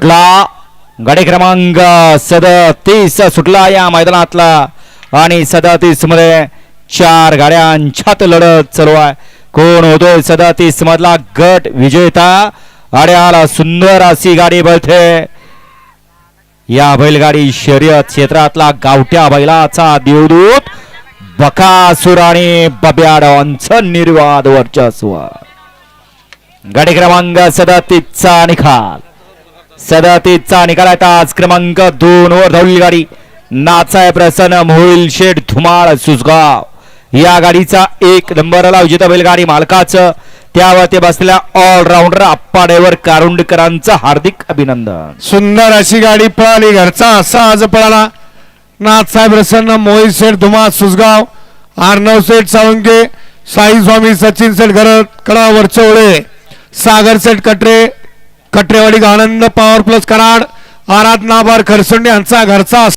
सुटला गाडी क्रमांक 37 सुटला या मैदानातला आणि 37 मध्ये 4 गाड्यांच्यात लढत चालू आहे. कोण होतोय 37 मधला गट विजेता? आड्याला सुंदर अशी गाडी बळते. या बैलगाडी शर्यत क्षेत्रातला गावठ्या बैलाचा देवदूत बकासूर आणि बब्या डॉनचं निर्वाद वर्चस्व. गाडी क्रमांक 37 चा निकाल. 37 चा निकाल आहे. तास क्रमांक 2 वर धावली गाडी नाचाय प्रसन्न मोहिल शेठ धुमाळ सुसगाव. या गाडीचा 1 नंबरला विजेता बैलगाडी मालकाचं त्यावरती बसलेल्या ऑलराऊंडर आप्पा ड्रायव्हर कारुंडकरांचं हार्दिक अभिनंदन. सुंदर अशी गाडी पळाली. घरचा असा आज पळाला. नाथसाहेब प्रसन्न मोहित शेठ धुमाळ सुसगाव, अर्णव शेठ सावंगे, साई स्वामी सचिन शेठ घरत कडा वरचवळे, सागर शेठ कटरे कटरेवाडी आनंद पॉवर प्लस कराड, आराध नाबार खरसुंडे यांचा घरचा